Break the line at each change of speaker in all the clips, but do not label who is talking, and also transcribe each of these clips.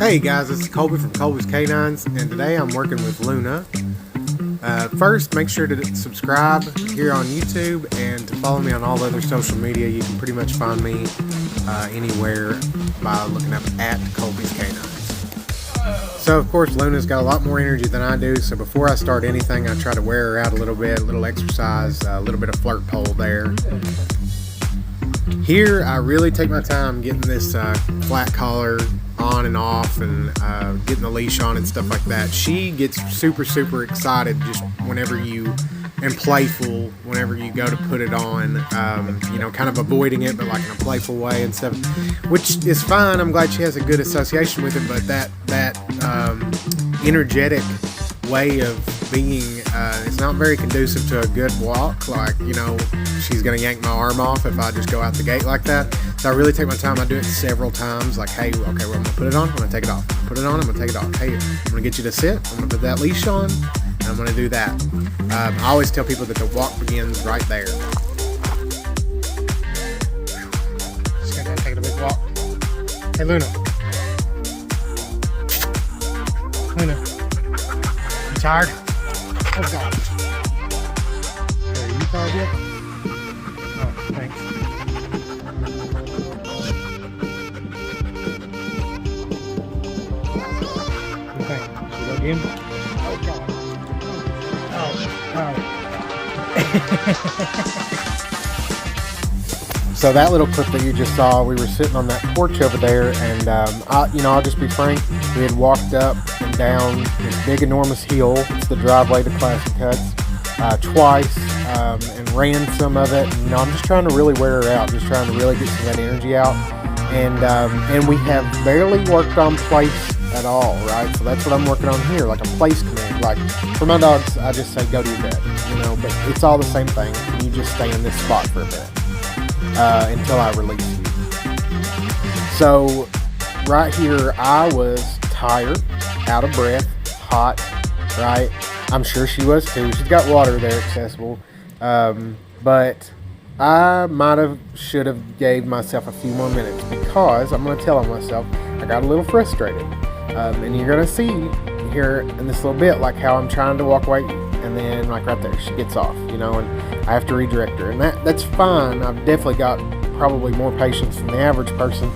Hey guys, this is Colby from Colby's Canines, and today I'm working with Luna. First, make sure to subscribe here on YouTube and to follow me on all other social media. You can pretty much find me anywhere by looking up at Colby's Canines. So of course Luna's got a lot more energy than I do, so before I start anything I try to wear her out a little bit, a little exercise, a little bit of flirt pole there. Here I really take my time getting this flat collar on and off, and getting the leash on and stuff like that. She gets super excited just whenever you, and playful whenever you go to put it on, kind of avoiding it but like in a playful way and stuff, which is fine. I'm glad she has a good association with it, but that energetic way of being is not very conducive to a good walk. Like, she's gonna yank my arm off if I just go out the gate like that. So I really take my time. I do it several times. Like, hey, okay, well, I'm gonna put it on, I'm gonna take it off. Put it on, I'm gonna take it off. Hey, I'm gonna get you to sit. I'm gonna put that leash on, and I'm gonna do that. I always tell people that the walk begins right there. Just gotta take a big walk. Hey, Luna. Luna. You tired? Oh God. Are you tired yet? Oh, thanks. Okay, should we go again? Oh God. Oh. So that little clip that you just saw, we were sitting on that porch over there, and I'll just be frank, we had walked up and down this big enormous hill. It's the driveway to Classic Cuts, twice, and ran some of it. And, I'm just trying to really wear her out, just trying to really get some of that energy out. And we have barely worked on place at all, right? So that's what I'm working on here, like a place command. Like for my dogs, I just say go to your bed, but it's all the same thing. You just stay in this spot for a bit until I release you. So right here, I was tired, out of breath, hot, right? I'm sure she was too. She's got water there accessible, but I should have gave myself a few more minutes, because I'm going to tell on myself. I got a little frustrated, and you're going to see here in this little bit like how I'm trying to walk away, and then like right there she gets off, and I have to redirect her, and that's fine. I've definitely got probably more patience than the average person,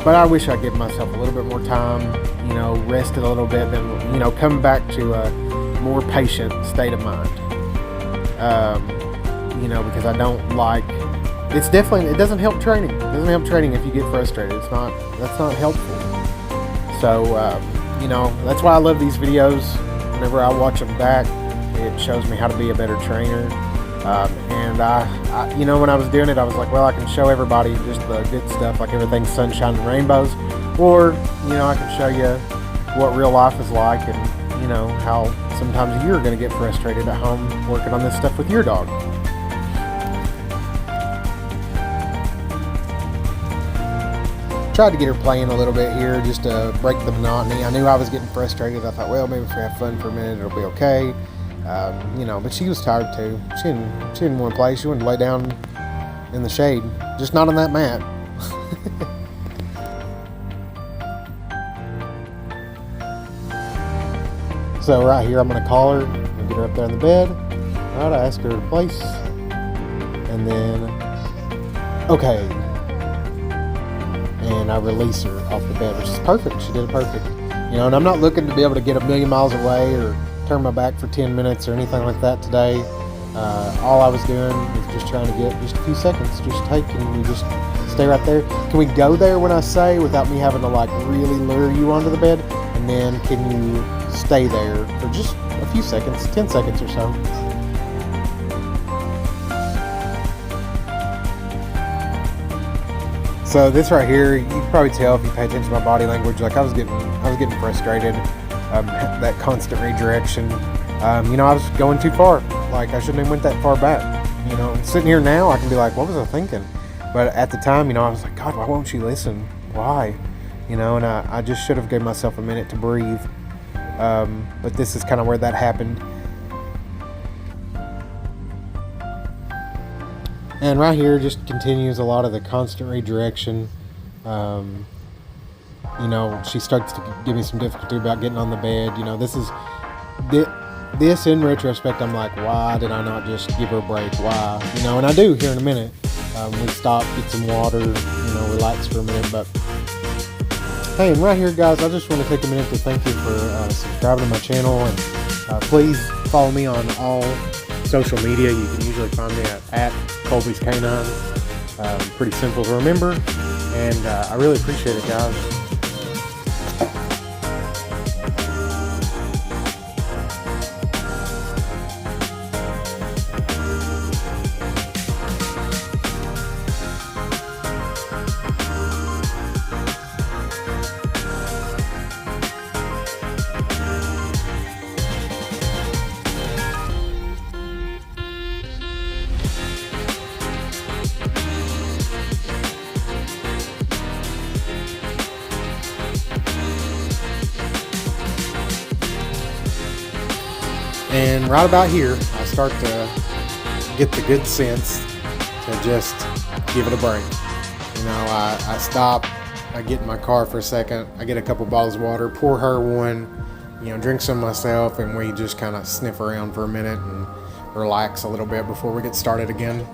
but I wish I'd give myself a little bit more time, rested a little bit, then come back to a more patient state of mind. Because I don't like, it doesn't help training. It doesn't help training if you get frustrated. That's not helpful. So, that's why I love these videos. Whenever I watch them back, it shows me how to be a better trainer. And I when I was doing it, I was like, well, I can show everybody just the good stuff, like everything's sunshine and rainbows. Or, I can show you what real life is like, and, how sometimes you're going to get frustrated at home working on this stuff with your dog. Tried to get her playing a little bit here just to break the monotony. I knew I was getting frustrated. I thought, well, maybe if we have fun for a minute, it'll be okay. But she was tired too. She didn't want to play. She wanted to lay down in the shade, just not on that mat. So right here, I'm going to call her and get her up there in the bed. All right, I ask her to place, and then okay. And I release her off the bed, which is perfect. She did it perfect. And I'm not looking to be able to get a million miles away or turn my back for 10 minutes or anything like that today. All I was doing was just trying to get just a few seconds. Can you just stay right there? Can we go there when I say, without me having to like really lure you onto the bed? And then can you stay there for just a few seconds, 10 seconds or so? So this right here, you can probably tell if you pay attention to my body language. Like I was getting frustrated. That constant redirection. I was going too far. Like I shouldn't have went that far back. Sitting here now, I can be like, what was I thinking? But at the time, I was like, God, why won't she listen? Why? And I just should have gave myself a minute to breathe. But this is kind of where that happened. And right here just continues a lot of the constant redirection. you know, she starts to give me some difficulty about getting on the bed. You know, this in retrospect, I'm like, why did I not just give her a break? Why? You know, and I do here in a minute. We stop, get some water, you know, relax for a minute. But hey, and right here, guys, I just want to take a minute to thank you for subscribing to my channel, and please follow me on all social media. You can usually find me at Colby's Canine. Pretty simple to remember, and I really appreciate it, guys. And right about here, I start to get the good sense to just give it a break. You know, I stop, I get in my car for a second, I get a couple bottles of water, pour her one, you know, drink some myself, and we just kind of sniff around for a minute and relax a little bit before we get started again.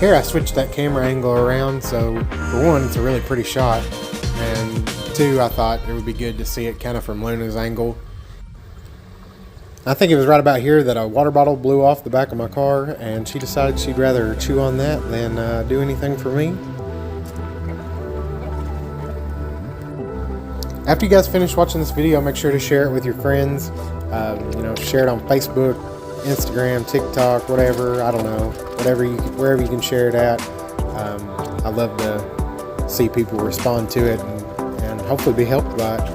Here I switched that camera angle around, so for one, it's a really pretty shot, and two, I thought it would be good to see it kind of from Luna's angle. I think it was right about here that a water bottle blew off the back of my car, and she decided she'd rather chew on that than do anything for me. After you guys finish watching this video, make sure to share it with your friends. You know, share it on Facebook, Instagram, TikTok, whatever, I don't know, wherever you can share it at. I love to see people respond to it and hopefully be helped by it.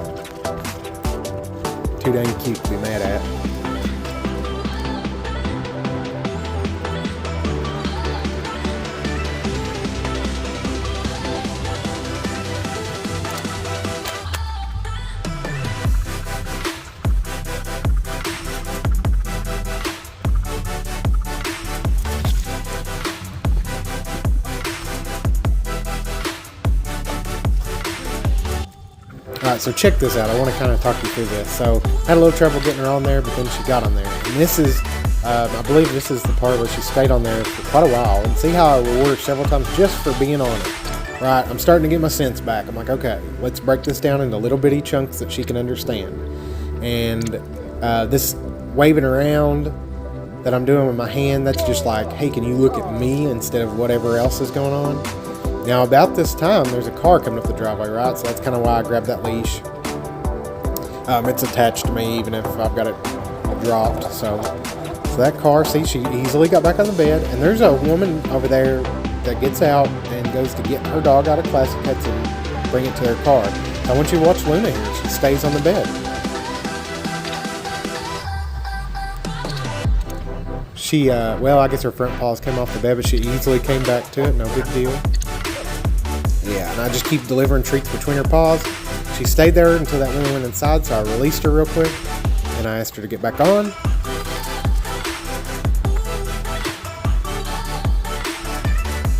Too dang cute to be mad at. Alright, so check this out. I want to kind of talk you through this. So, I had a little trouble getting her on there, but then she got on there. And this is, I believe this is the part where she stayed on there for quite a while. And see how I reward her several times just for being on it. Right, I'm starting to get my sense back. I'm like, okay, let's break this down into little bitty chunks that she can understand. And this waving around that I'm doing with my hand, that's just like, hey, can you look at me instead of whatever else is going on? Now, about this time, there's a car coming up the driveway, right? So that's kind of why I grabbed that leash. It's attached to me, even if I've got it dropped. So that car, see, she easily got back on the bed. And there's a woman over there that gets out and goes to get her dog out of Classic Cuts and bring it to her car. So I want you to watch Luna here. She stays on the bed. She, well, I guess her front paws came off the bed, but she easily came back to it. No big deal. Yeah, and I just keep delivering treats between her paws. She stayed there until that woman went inside, so I released her real quick, and I asked her to get back on.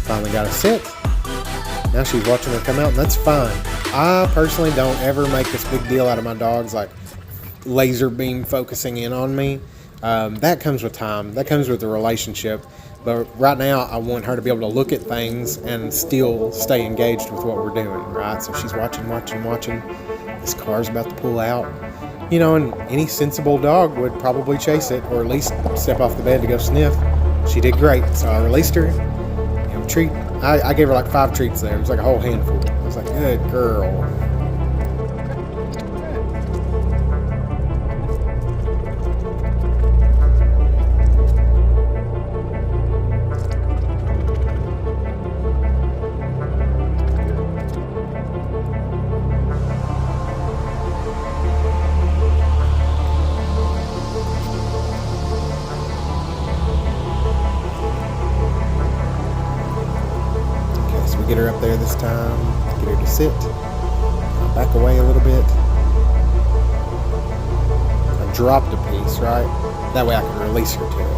Finally got her sit. Now she's watching her come out, and that's fine. I personally don't ever make this big deal out of my dogs, like laser beam focusing in on me. That comes with time. That comes with the relationship. But right now, I want her to be able to look at things and still stay engaged with what we're doing, right? So she's watching. This car's about to pull out. You know, and any sensible dog would probably chase it, or at least step off the bed to go sniff. She did great, so I released her. You know, treat. I gave her like 5 treats there. It was like a whole handful. I was like, good girl. her up there this time. Get her to sit. I'll back away a little bit. I dropped a piece, right? That way I can release her to it.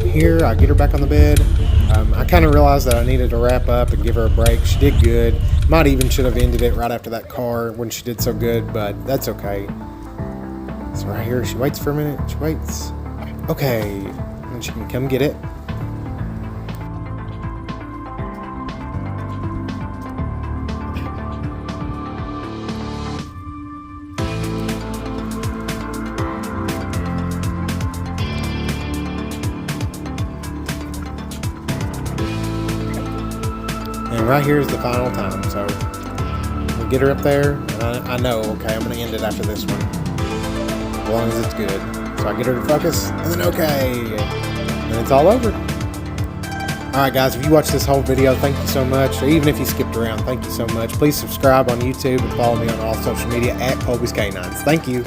Here, I get her back on the bed. I kind of realized that I needed to wrap up and give her a break. She did good. Might even should have ended it right after that car when she did so good, but that's okay. So right here, she waits for a minute. She waits. Okay, and she can come get it. And right here is the final time, so we'll get her up there, and I know, okay, I'm going to end it after this one, as long as it's good. So I get her to focus, and then okay, and it's all over. Alright guys, if you watched this whole video, thank you so much, or even if you skipped around, thank you so much. Please subscribe on YouTube and follow me on all social media at Colby's Canines. Thank you.